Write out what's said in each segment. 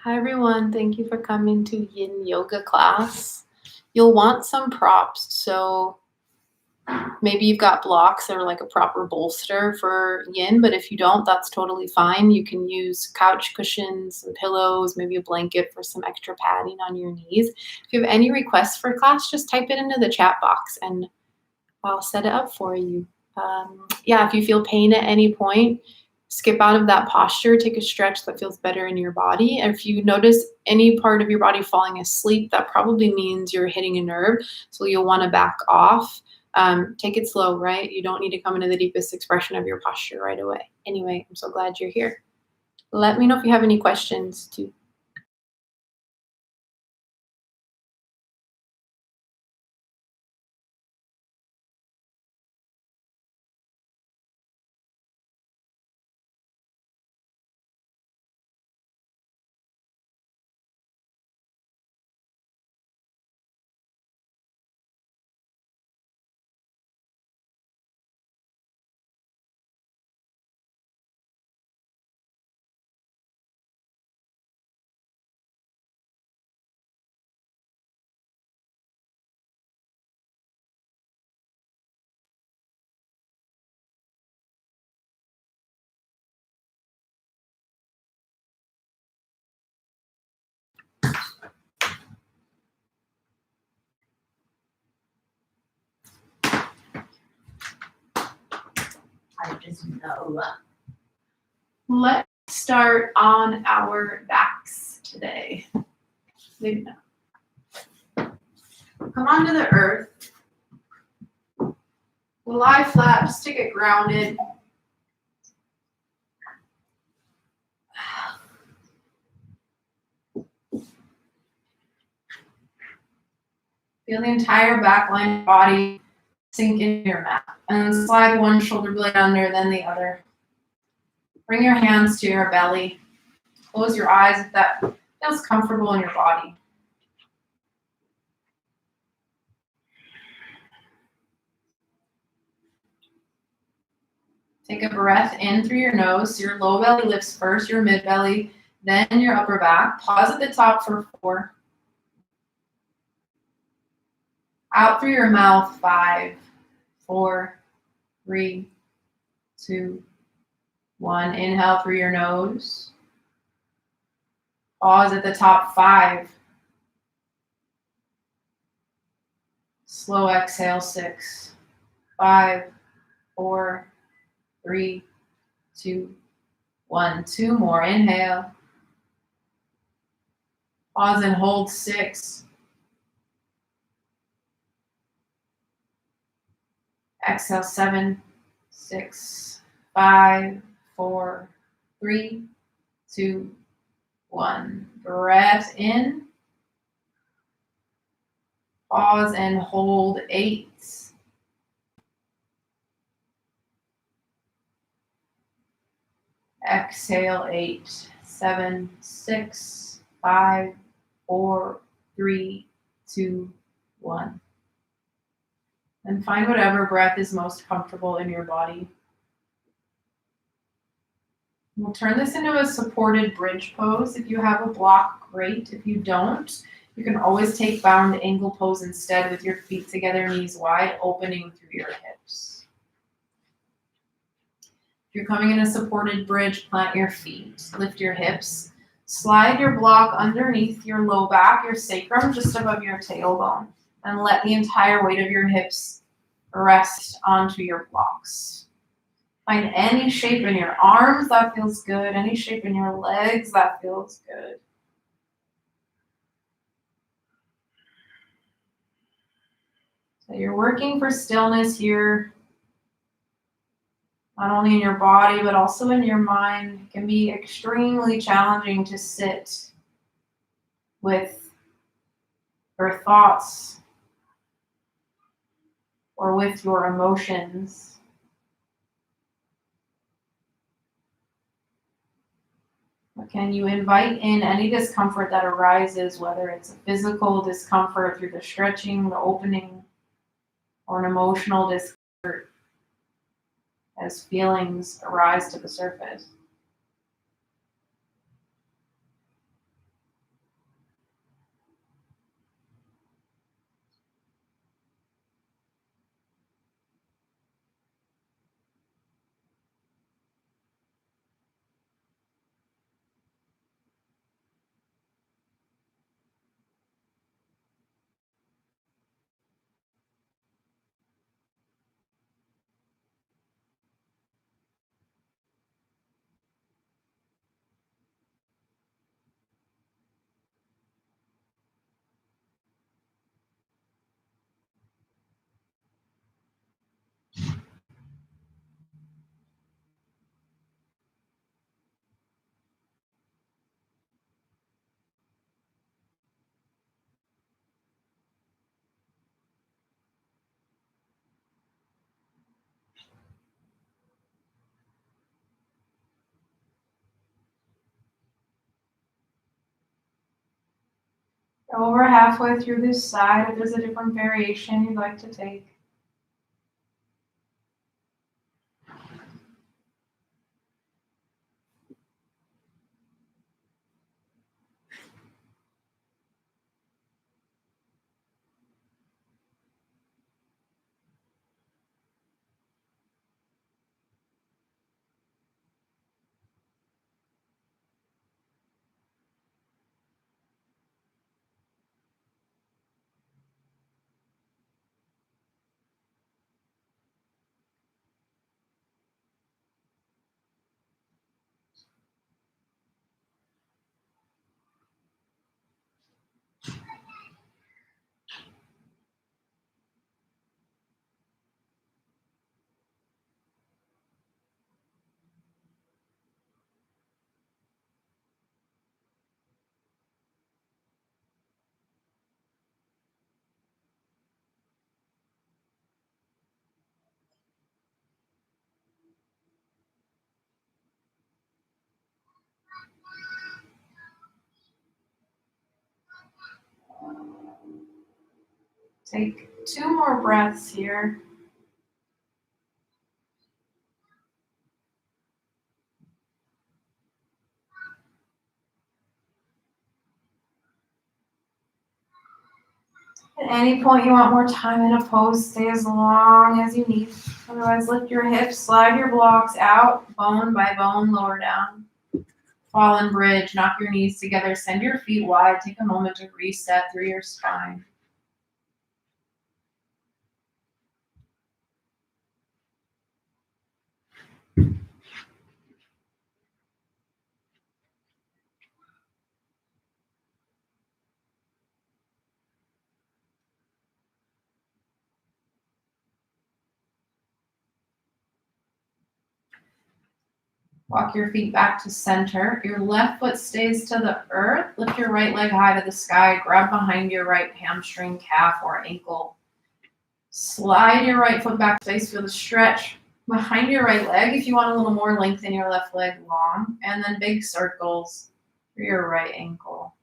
Hi everyone, thank you for coming to Yin Yoga class. You'll want some props, so maybe you've got blocks or like a proper bolster for Yin, but if you don't, that's totally fine. You can use couch cushions, some pillows, maybe a blanket for some extra padding on your knees. If you have any requests for class, just type it into the chat box and I'll set it up for you. Yeah, if you feel pain at any point, skip out of that posture, take a stretch that feels better in your body. And if you notice any part of your body falling asleep, that probably means you're hitting a nerve. So you'll want to back off. Take it slow, right? You don't need to come into the deepest expression of your posture right away. Anyway, I'm so glad you're here. Let me know if you have any questions too. I just know. Let's start on our backs today. Maybe not. Come onto the earth. Lie flat just to get grounded. Feel the entire back line of your body sink into your mat. And then slide one shoulder blade under, then the other. Bring your hands to your belly. Close your eyes if that feels comfortable in your body. Take a breath in through your nose. So your low belly lifts first, your mid belly, then your upper back. Pause at the top for 4. Out through your mouth, 5, 4, 3, 2, 1. Inhale through your nose. Pause at the top, 5. Slow exhale, 6, 5, 4, 3, 2, 1. 2 more. Inhale. Pause and hold, 6. Exhale, 7, 6, 5, 4, 3, 2, 1. Breath in. Pause and hold, 8. Exhale, 8, 7, 6, 5, 4, 3, 2, 1. And find whatever breath is most comfortable in your body. We'll turn this into a supported bridge pose. If you have a block, great. If you don't, you can always take bound angle pose instead with your feet together, knees wide, opening through your hips. If you're coming in a supported bridge, plant your feet, lift your hips, slide your block underneath your low back, your sacrum, just above your tailbone, and let the entire weight of your hips rest onto your blocks. Find any shape in your arms that feels good, any shape in your legs that feels good. So you're working for stillness here, not only in your body, but also in your mind. It can be extremely challenging to sit with your thoughts or with your emotions. But can you invite in any discomfort that arises, whether it's a physical discomfort through the stretching, the opening, or an emotional discomfort as feelings arise to the surface? Over halfway through this side, if there's a different variation you'd like to take. Take 2 more breaths here. At any point you want more time in a pose, stay as long as you need. Otherwise, lift your hips, slide your blocks out, bone by bone, lower down. Fallen bridge, knock your knees together, send your feet wide, take a moment to reset through your spine. Walk your feet back to center. Your left foot stays to the earth. Lift your right leg high to the sky. Grab behind your right hamstring, calf, or ankle. Slide your right foot back to space. Feel the stretch behind your right leg. If you want a little more length in your left leg, long. And then big circles for your right ankle.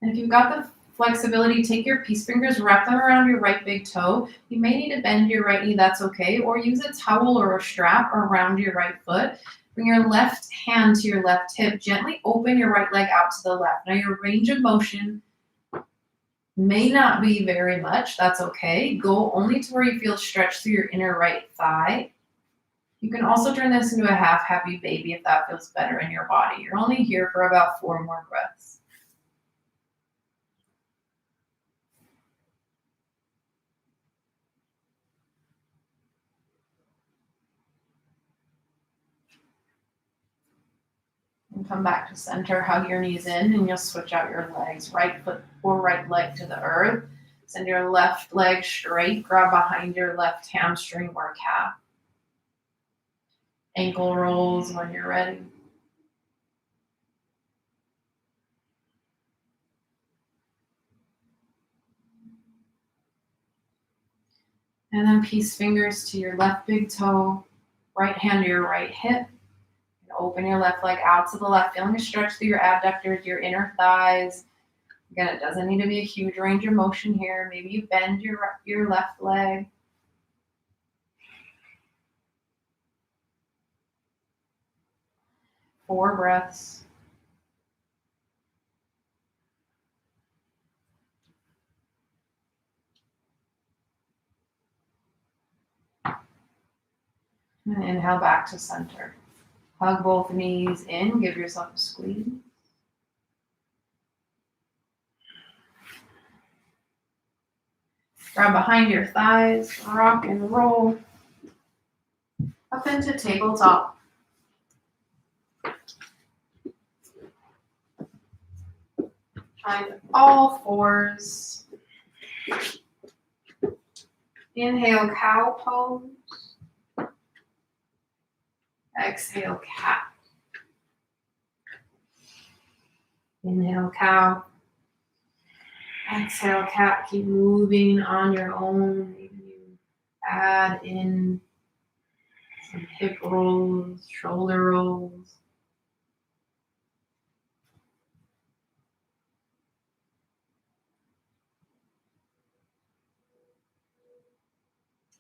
And if you've got the flexibility, take your peace fingers, wrap them around your right big toe. You may need to bend your right knee, that's okay, or use a towel or a strap around your right foot. Bring your left hand to your left hip. Gently open your right leg out to the left. Now your range of motion may not be very much, that's okay. Go only to where you feel stretched through your inner right thigh. You can also turn this into a half happy baby if that feels better in your body. You're only here for about 4 more breaths. And come back to center, hug your knees in, and you'll switch out your legs. Right foot or right leg to the earth. Send your left leg straight. Grab behind your left hamstring or calf. Ankle rolls when you're ready. And then peace fingers to your left big toe. Right hand to your right hip. And open your left leg out to the left. Feeling a stretch through your abductors, your inner thighs. Again, it doesn't need to be a huge range of motion here. Maybe you bend your left leg. Four breaths. And inhale back to center. Hug both knees in. Give yourself a squeeze. Grab behind your thighs. Rock and roll. Up into tabletop. Find all fours. Inhale, cow pose. Exhale, cat. Inhale, cow. Exhale, cat. Keep moving on your own. Maybe you add in some hip rolls, shoulder rolls.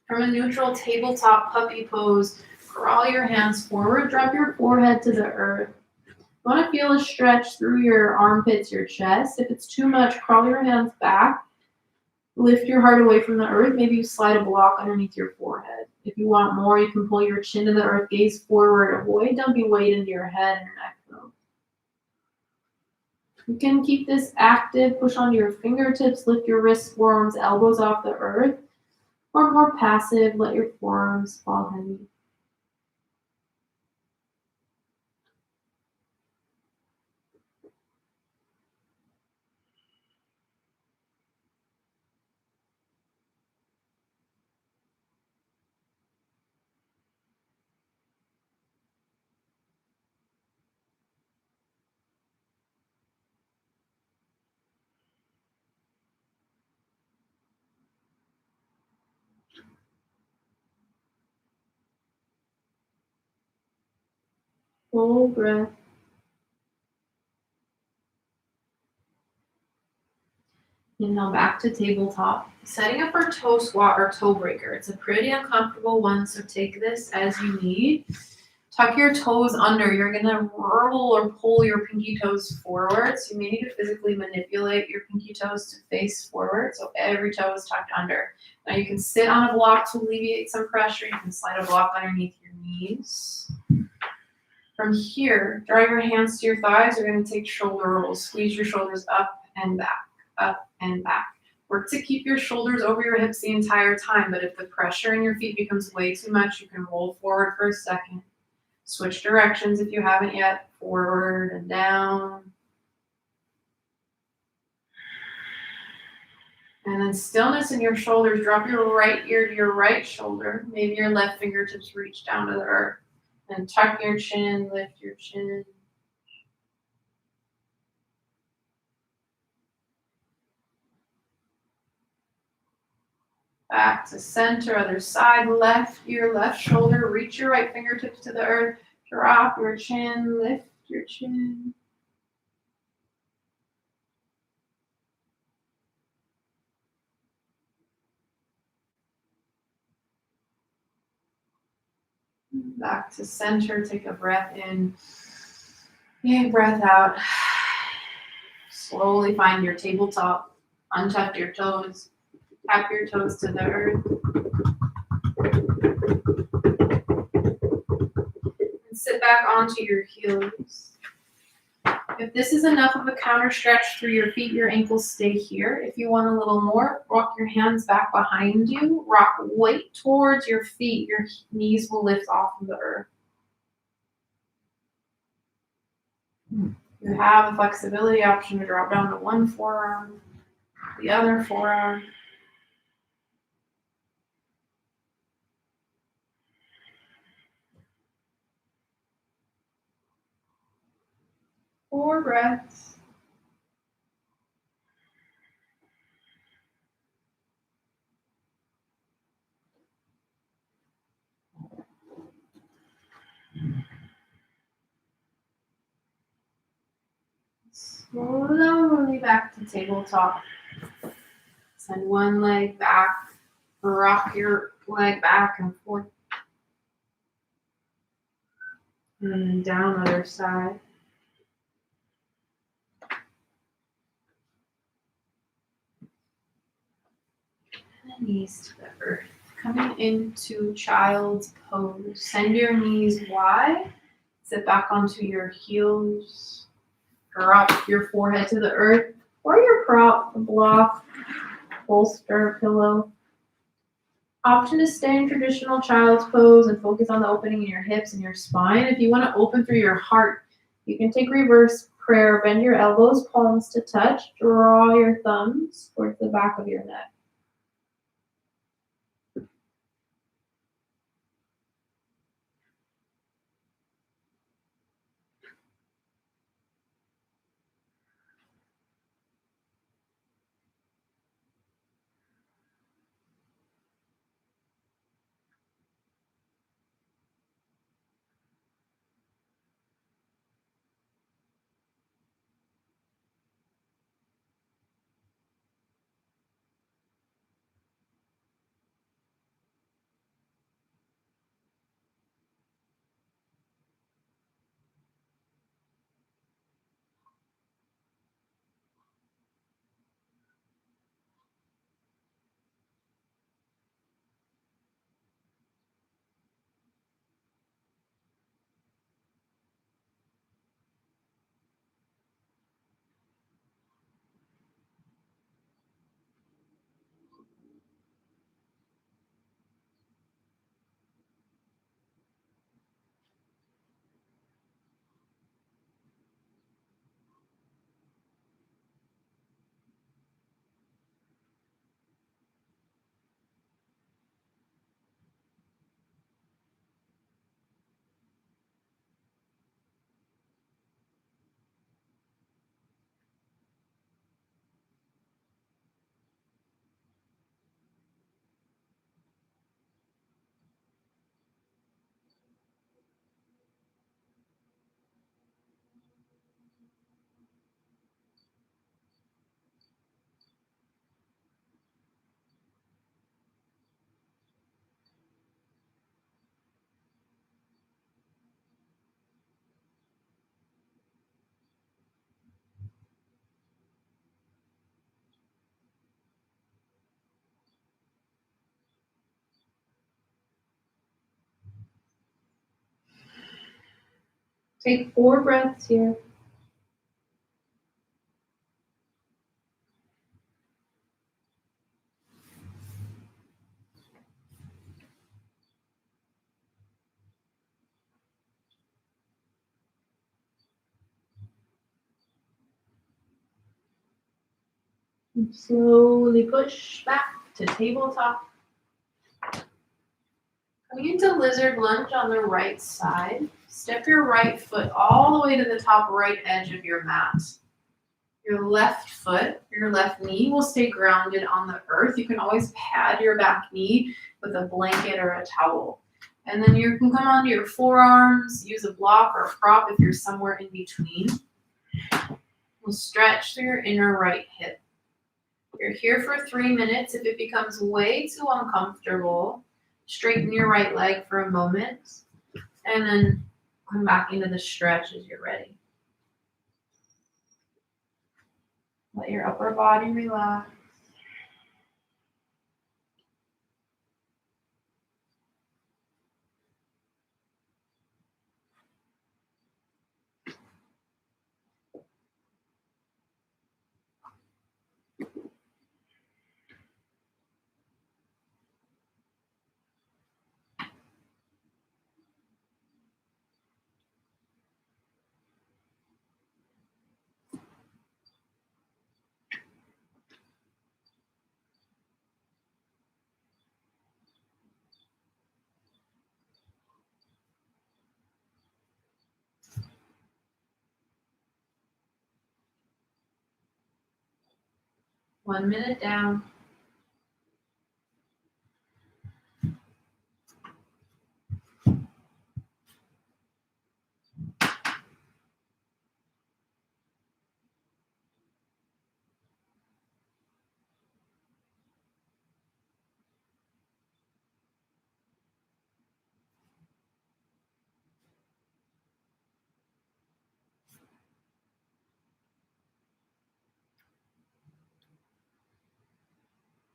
From a neutral tabletop puppy pose, crawl your hands forward, drop your forehead to the earth. You want to feel a stretch through your armpits, your chest. If it's too much, crawl your hands back. Lift your heart away from the earth. Maybe you slide a block underneath your forehead. If you want more, you can pull your chin to the earth, gaze forward, avoid dumping weight into your head and your neck though. You can keep this active, push onto your fingertips, lift your wrists, forearms, elbows off the earth, or more passive, let your forearms fall heavy. Full breath. Inhale back to tabletop. Setting up our toe squat or toe breaker. It's a pretty uncomfortable one, so take this as you need. Tuck your toes under. You're gonna roll or pull your pinky toes forward. So you may need to physically manipulate your pinky toes to face forward. So every toe is tucked under. Now you can sit on a block to alleviate some pressure. You can slide a block underneath your knees. From here, draw your hands to your thighs. You're gonna take shoulder rolls. Squeeze your shoulders up and back, up and back. Work to keep your shoulders over your hips the entire time, but if the pressure in your feet becomes way too much, you can roll forward for a second. Switch directions if you haven't yet, forward and down. And then stillness in your shoulders. Drop your right ear to your right shoulder. Maybe your left fingertips reach down to the earth. And tuck your chin, lift your chin. Back to center, other side, left ear, left shoulder. Reach your right fingertips to the earth. Drop your chin, lift your chin. Back to center, take a breath in. Big breath out. Slowly find your tabletop. Untuck your toes. Tap your toes to the earth. And sit back onto your heels. If this is enough of a counter stretch through your feet, your ankles stay here. If you want a little more, rock your hands back behind you. Rock weight towards your feet. Your knees will lift off of the earth. You have the flexibility option to drop down to one forearm, the other forearm. Four breaths. Slowly back to tabletop. Send one leg back. Rock your leg back and forth. And then down other side. And knees to the earth. Coming into child's pose. Send your knees wide. Sit back onto your heels. Drop your forehead to the earth. Or your prop, block, bolster, pillow. Option to stay in traditional child's pose and focus on the opening in your hips and your spine. If you want to open through your heart, you can take reverse prayer. Bend your elbows, palms to touch. Draw your thumbs towards the back of your neck. Take 4 breaths here. And slowly push back to tabletop. Coming into lizard lunge on the right side. Step your right foot all the way to the top right edge of your mat. Your left foot, your left knee will stay grounded on the earth. You can always pad your back knee with a blanket or a towel. And then you can come onto your forearms, use a block or a prop if you're somewhere in between. We'll stretch through your inner right hip. You're here for 3 minutes. If it becomes way too uncomfortable, straighten your right leg for a moment and then come back into the stretch as you're ready. Let your upper body relax. One minute down.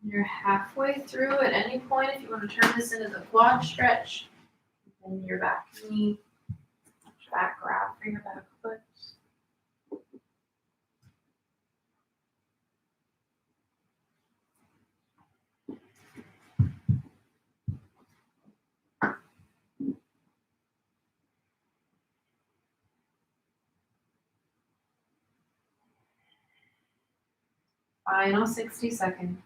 You're halfway through. At any point, if you want to turn this into the quad stretch, then your back knee, back grab for your back foot. Final 60 seconds.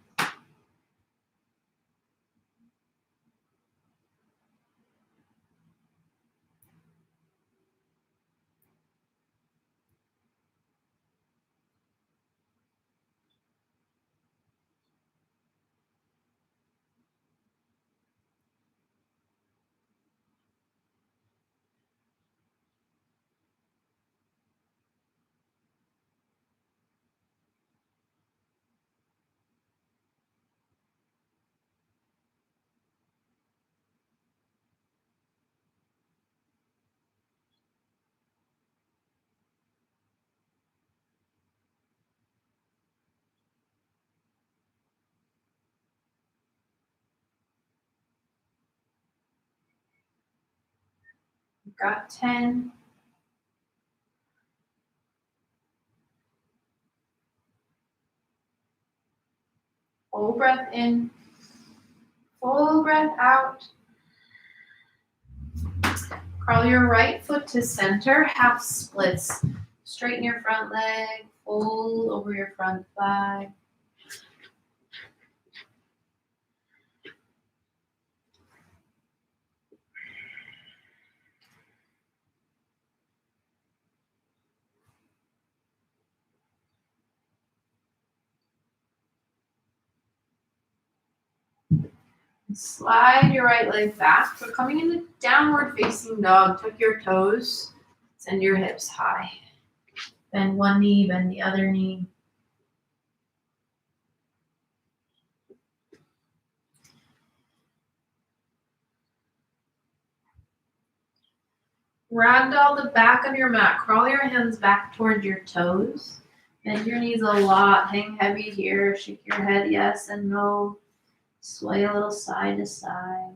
You've got 10. Full breath in. Full breath out. Crawl your right foot to center, half splits. Straighten your front leg, fold over your front thigh. Slide your right leg back. So coming into downward facing dog, tuck your toes, send your hips high. Bend one knee, bend the other knee. Ragdoll the back of your mat. Crawl your hands back towards your toes. Bend your knees a lot. Hang heavy here. Shake your head yes and no. Sway a little side to side.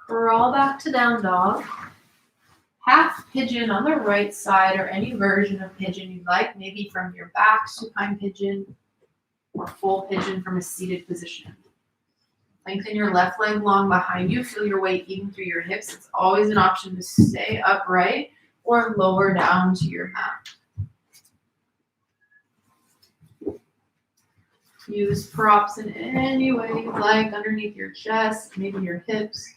Crawl back to down dog. Half pigeon on the right side or any version of pigeon you'd like, maybe from your back, supine pigeon, or full pigeon from a seated position. Lengthen your left leg long behind you. Feel your weight even through your hips. It's always an option to stay upright or lower down to your mat. Use props in any way you like, underneath your chest, maybe your hips.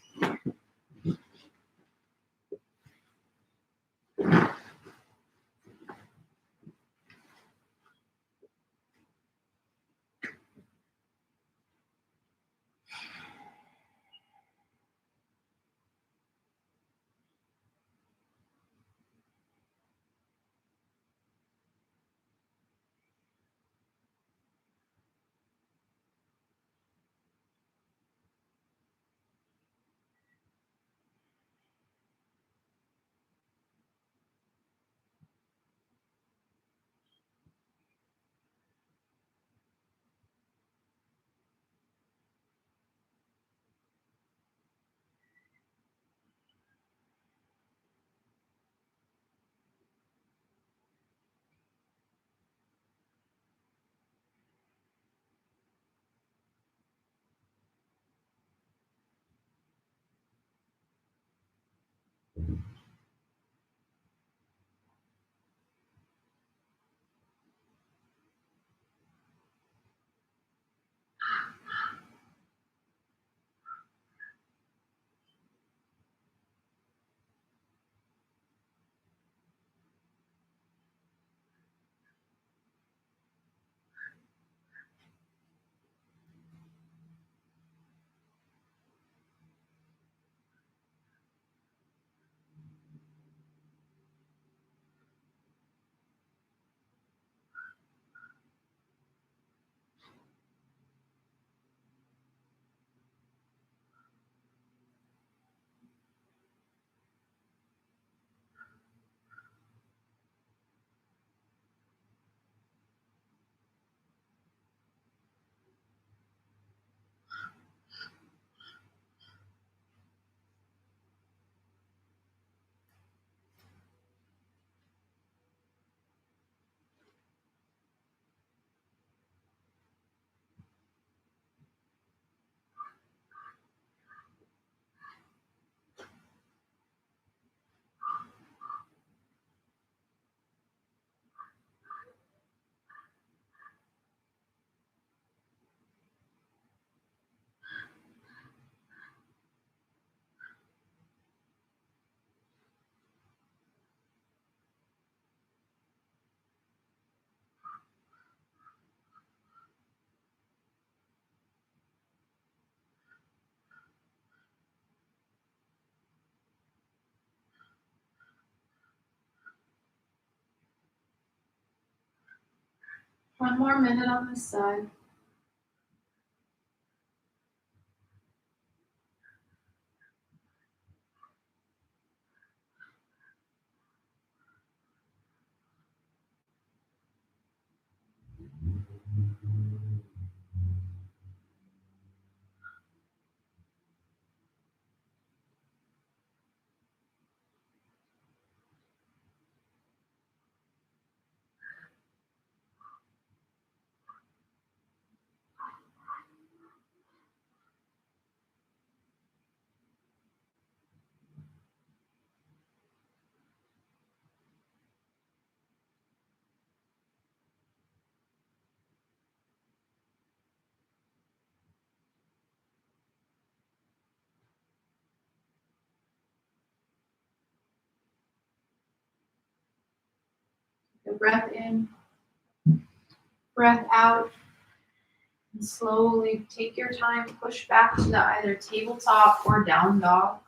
One more minute on this side. Breath in, breath out, and slowly take your time, push back to the either tabletop or down dog.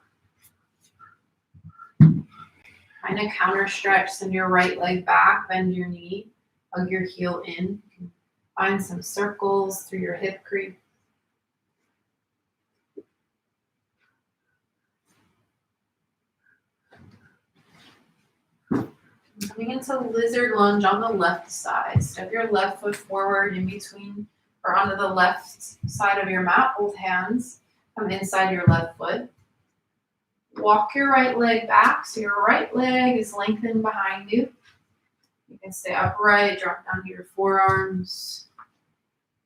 Kind of counter stretch, send your right leg back, bend your knee, hug your heel in. Find some circles through your hip crease. Coming into lizard lunge on the left side. Step your left foot forward in between or onto the left side of your mat, both hands come inside your left foot. Walk your right leg back so your right leg is lengthened behind you. You can stay upright, drop down to your forearms.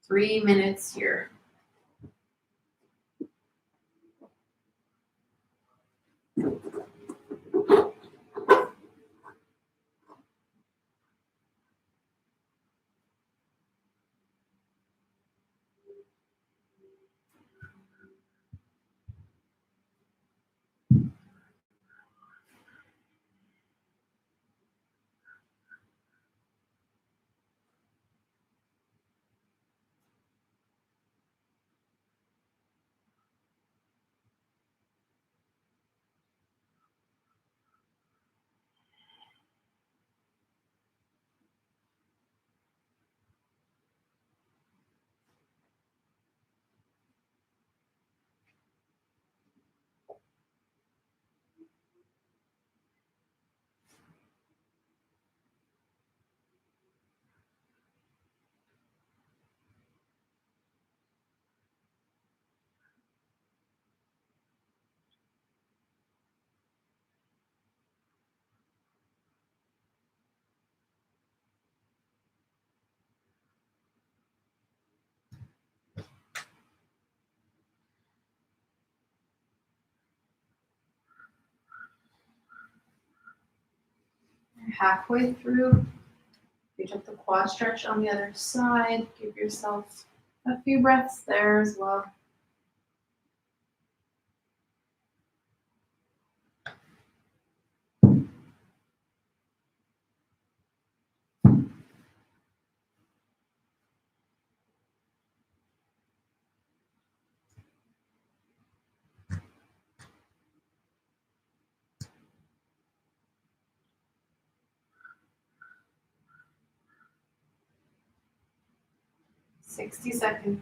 3 minutes here. Halfway through, you took the quad stretch on the other side. Give yourself a few breaths there as well. $60 seconds.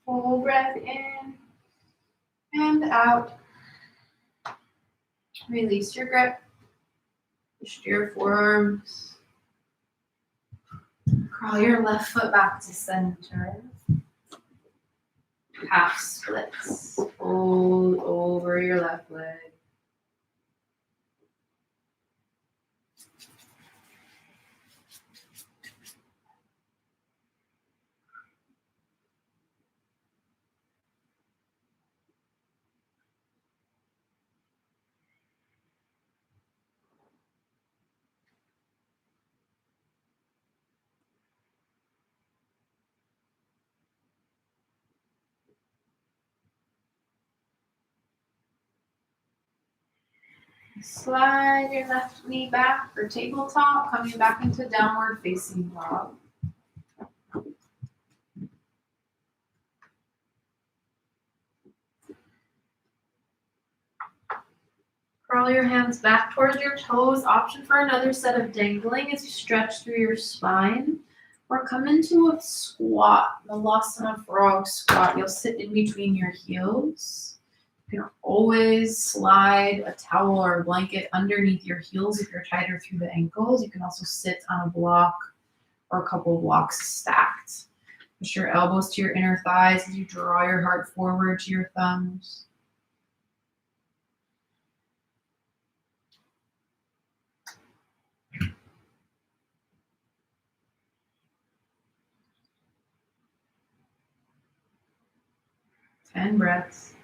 Full breath in and out. Release your grip. Push your forearms. Crawl your left foot back to center. Half splits. Fold over your left leg. Slide your left knee back for tabletop, coming back into downward facing dog. Curl your hands back towards your toes. Option for another set of dangling as you stretch through your spine. Or come into a squat, Malasana frog squat. You'll sit in between your heels. You can always slide a towel or a blanket underneath your heels if you're tighter through the ankles. You can also sit on a block or a couple blocks stacked. Push your elbows to your inner thighs as you draw your heart forward to your thumbs. And breaths.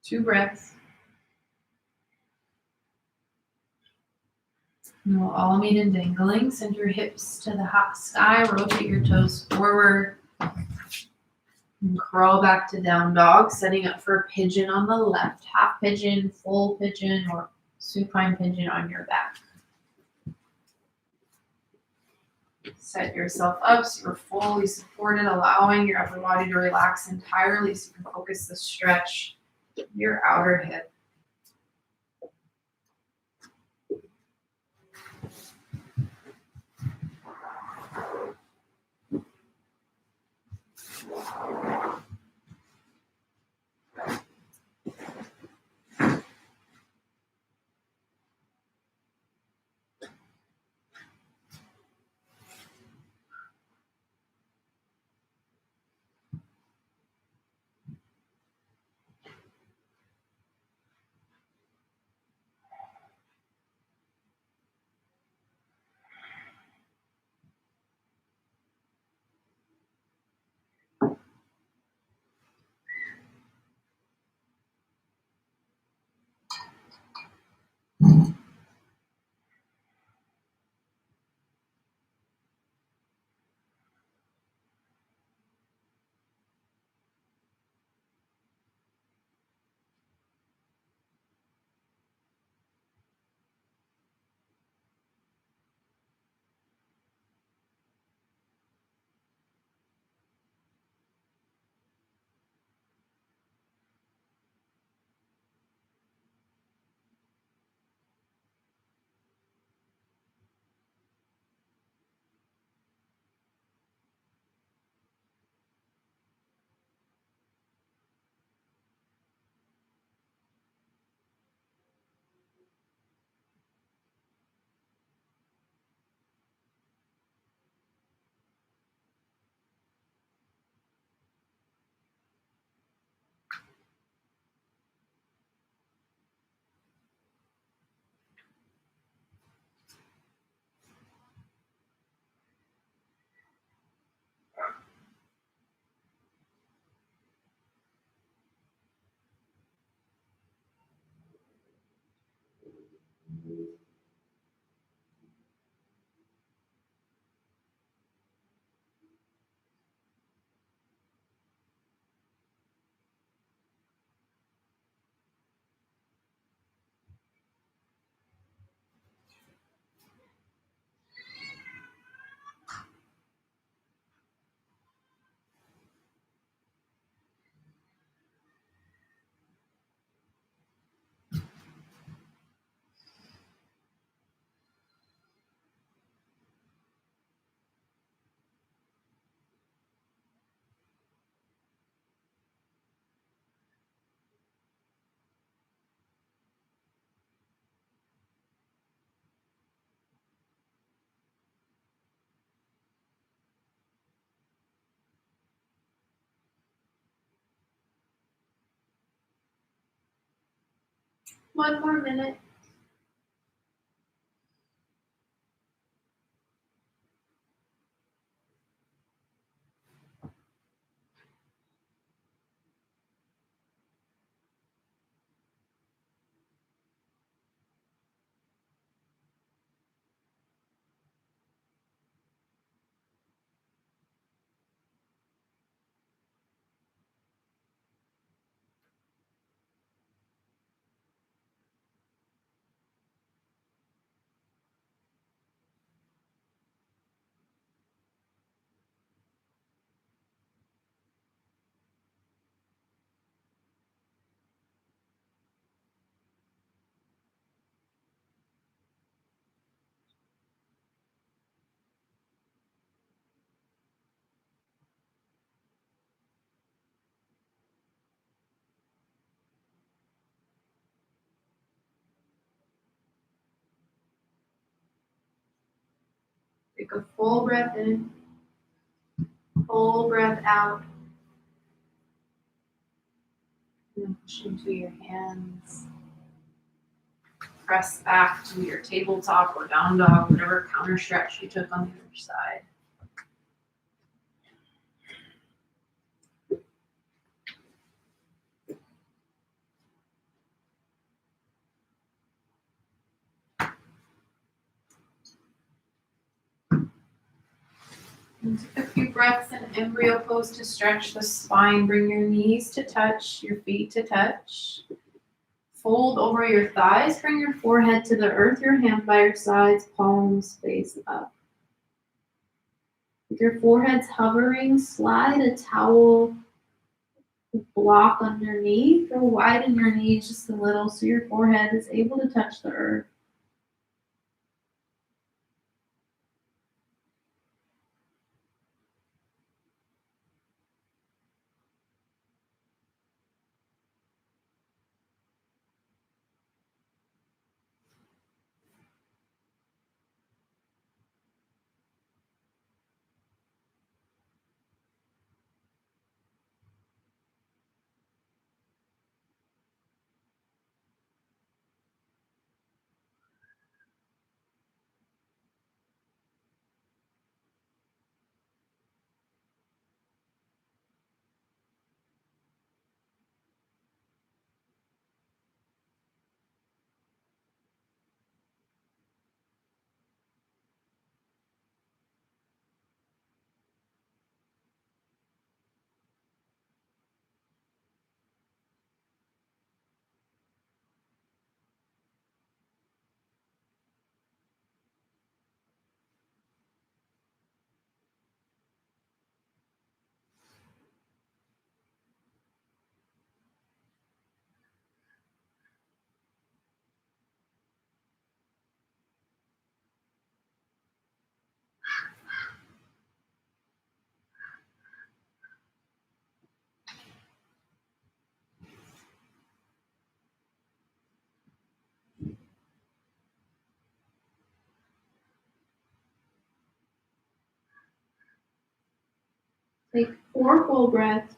2 breaths. No Alameda dangling. Send your hips to the hot sky. Rotate your toes forward. And crawl back to down dog, setting up for pigeon on the left. Half pigeon, full pigeon, or supine pigeon on your back. Set yourself up so you're fully supported, allowing your upper body to relax entirely so you can focus the stretch in your outer hip. One more minute. Take a full breath in, full breath out. And then push into your hands. Press back to your tabletop or down dog, whatever counter stretch you took on the other side. And take a few breaths in embryo pose to stretch the spine. Bring your knees to touch, your feet to touch. Fold over your thighs. Bring your forehead to the earth, your hands by your sides, palms face up. With your foreheads hovering, slide a towel block underneath or widen your knees just a little so your forehead is able to touch the earth. Take 4 full breaths.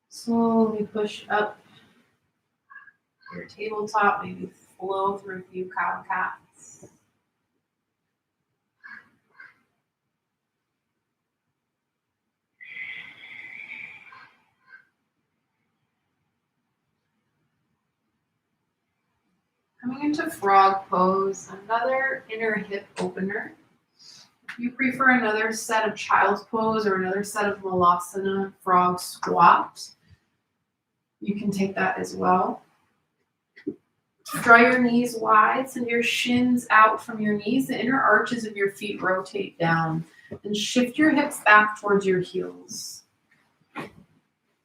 Slowly push up your tabletop, maybe flow through a few cow cats. Coming into frog pose, another inner hip opener. If you prefer another set of child's pose or another set of Malasana frog squat, you can take that as well. Draw your knees wide, send your shins out from your knees. The inner arches of your feet rotate down. And shift your hips back towards your heels.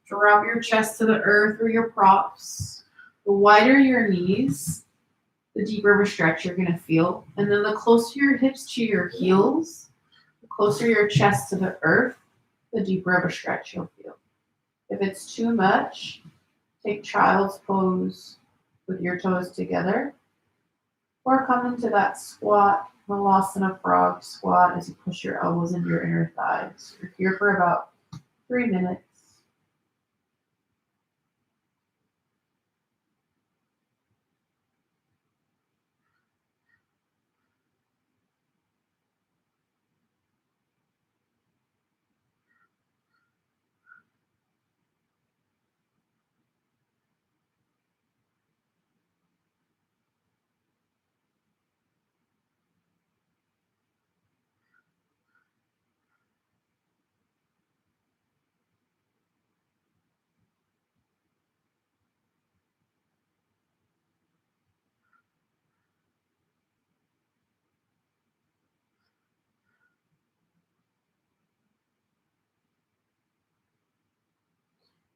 Drop your chest to the earth or your props. The wider your knees, the deeper of a stretch you're going to feel. And then the closer your hips to your heels, the closer your chest to the earth, the deeper of a stretch you'll feel. If it's too much, take child's pose with your toes together. Or come into that squat, Malasana frog squat as you push your elbows into your inner thighs. You're here for about 3 minutes.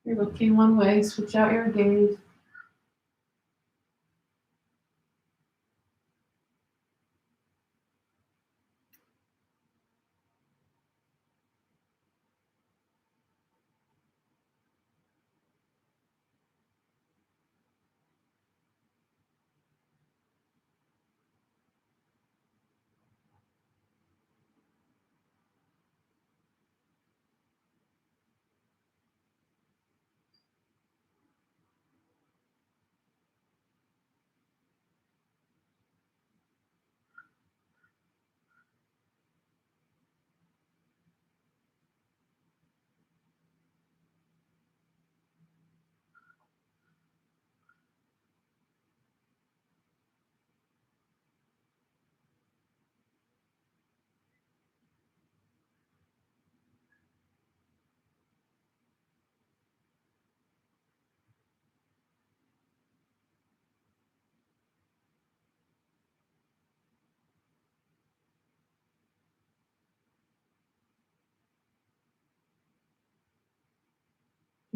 You're looking one way, switch out your gaze.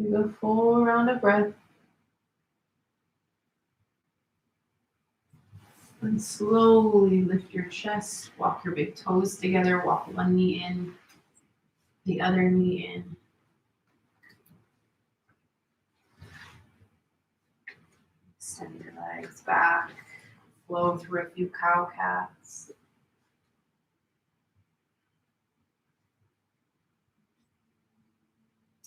Do a full round of breath. And slowly lift your chest, walk your big toes together, walk one knee in, the other knee in. Extend your legs back, flow through a few cow cats.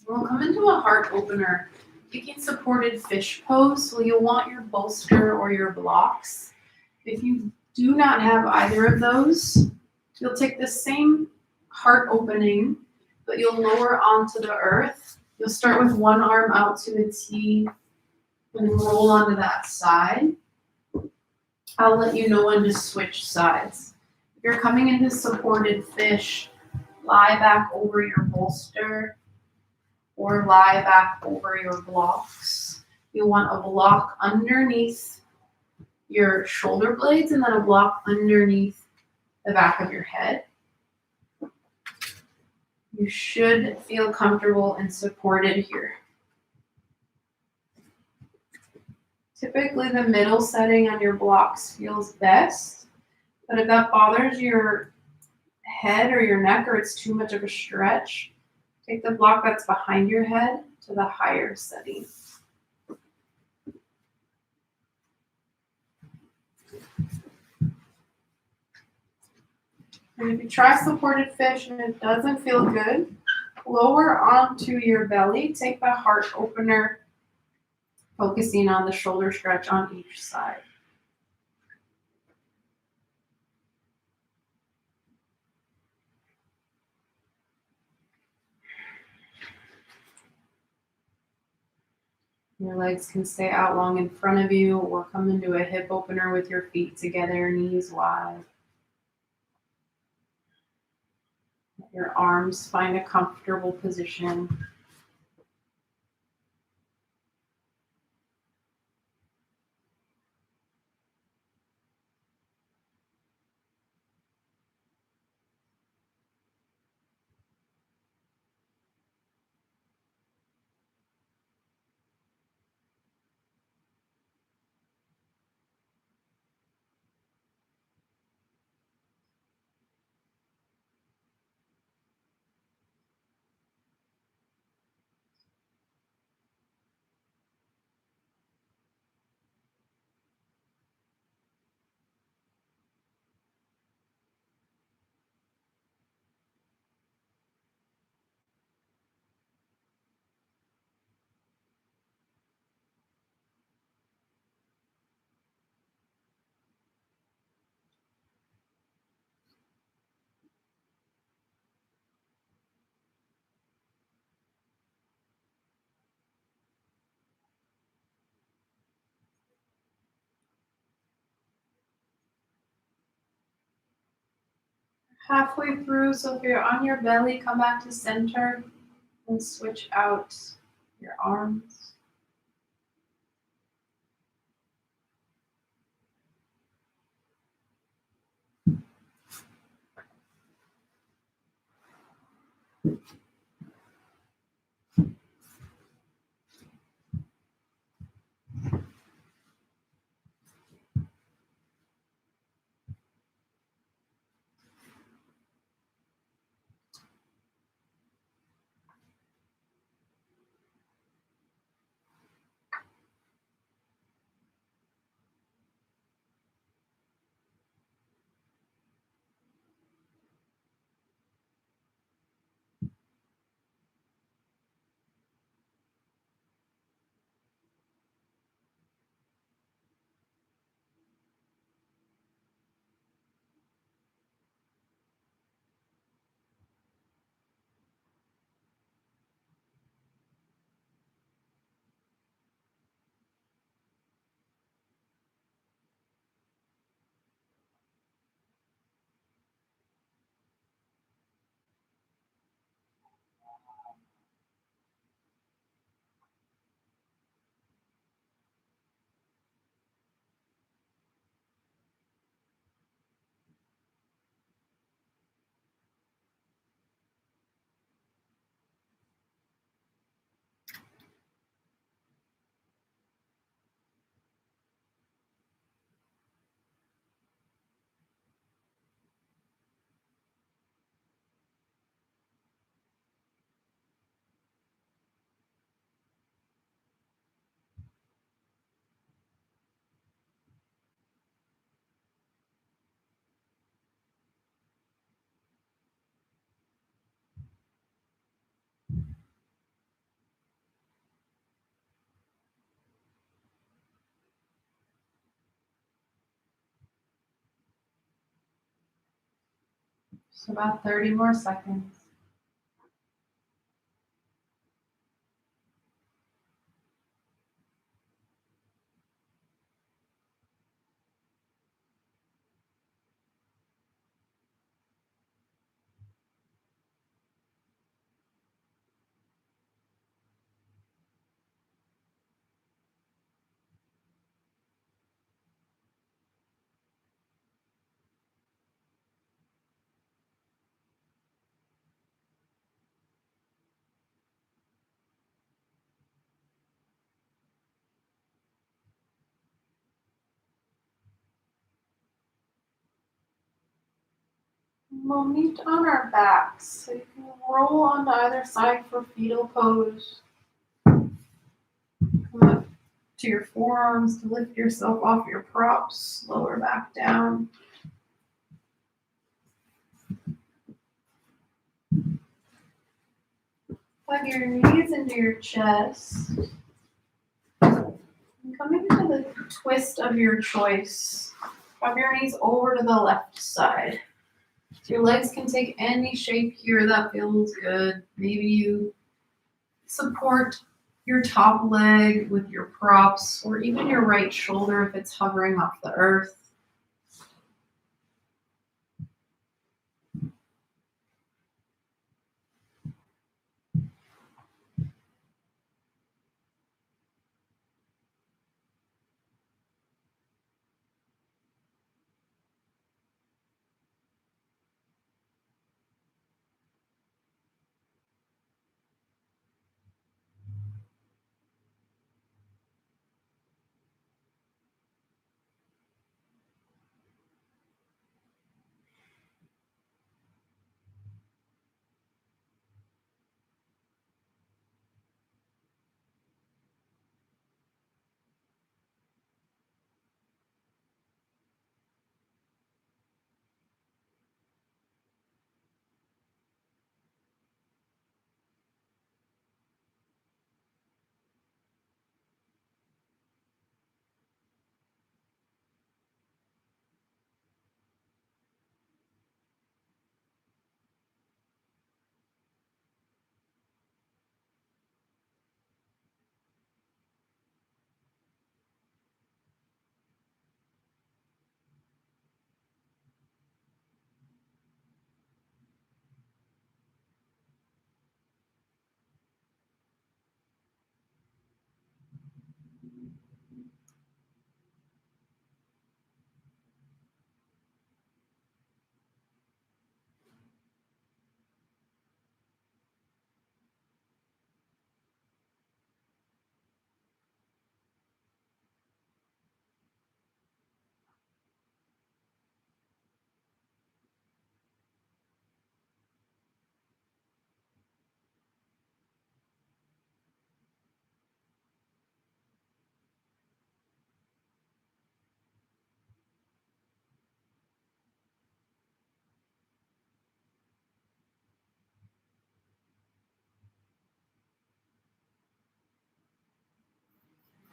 We'll come into a heart opener, taking supported fish pose. So you'll want your bolster or your blocks. If you do not have either of those, you'll take the same heart opening, but you'll lower onto the earth. You'll start with one arm out to a T and roll onto that side. I'll let you know when to switch sides. If you're coming into supported fish, lie back over your bolster or lie back over your blocks. You want a block underneath your shoulder blades and then a block underneath the back of your head. You should feel comfortable and supported here. Typically the middle setting on your blocks feels best, but if that bothers your head or your neck or it's too much of a stretch, take the block that's behind your head to the higher setting. And if you try supported fish and it doesn't feel good, lower onto your belly, take the heart opener, focusing on the shoulder stretch on each side. Your legs can stay out long in front of you or come into a hip opener with your feet together, knees wide. Let your arms find a comfortable position. Halfway through, so if you're on your belly, come back to center and switch out your arms. Just about 30 more seconds. We'll meet on our backs, so you can roll onto either side for fetal pose. Come up to your forearms to lift yourself off your props, lower back down. Plug your knees into your chest. And coming into the twist of your choice. Drop your knees over to the left side. So your legs can take any shape here that feels good. Maybe you support your top leg with your props, or even your right shoulder if it's hovering off the earth.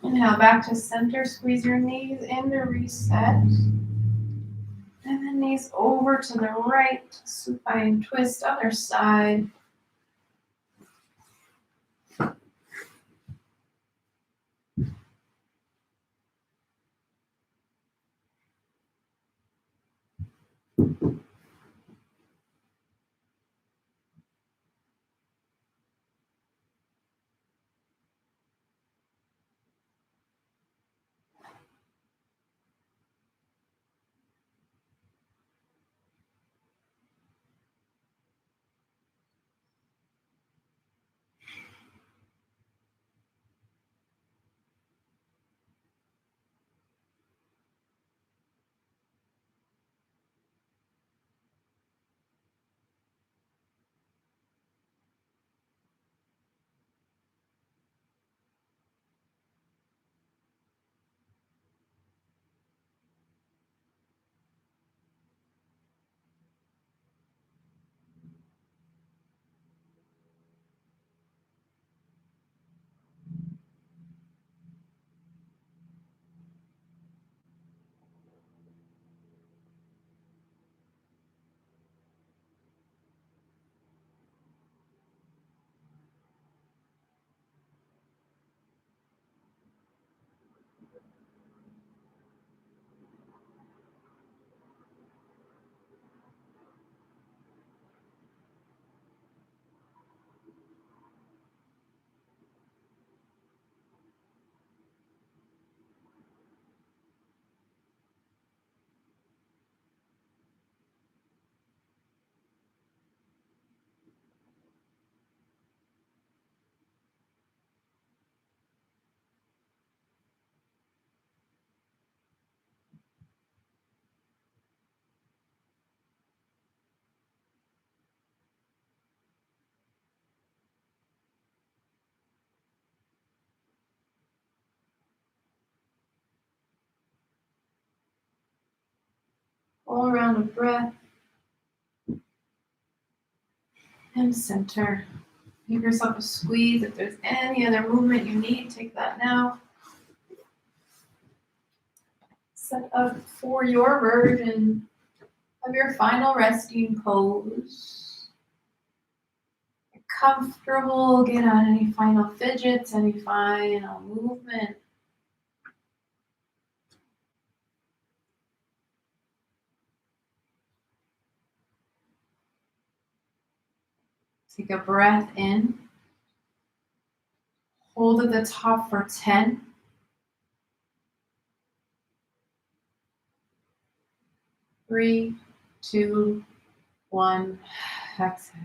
Inhale back to center, squeeze your knees in to reset. And then knees over to the right, supine twist, other side. Full round of breath. And center. Give yourself a squeeze. If there's any other movement you need, take that now. Set up for your version of your final resting pose. Get comfortable, get on any final fidgets, any final movement. Take a breath in. Hold at the top for 10. 3, 2, 1. Exhale.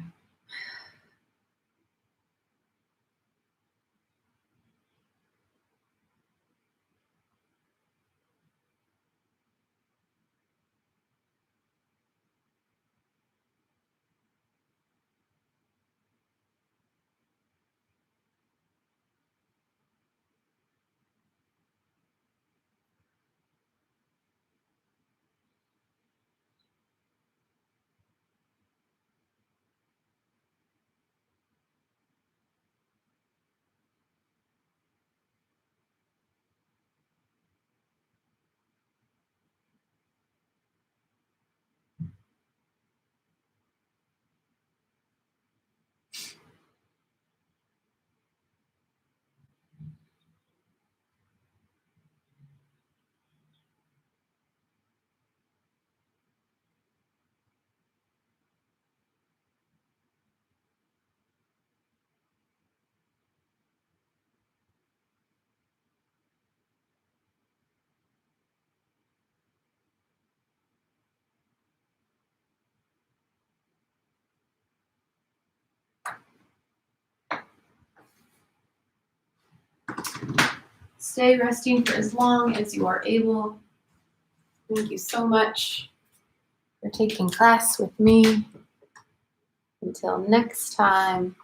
Stay resting for as long as you are able. Thank you so much for taking class with me. Until next time,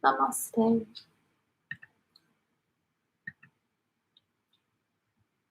namaste.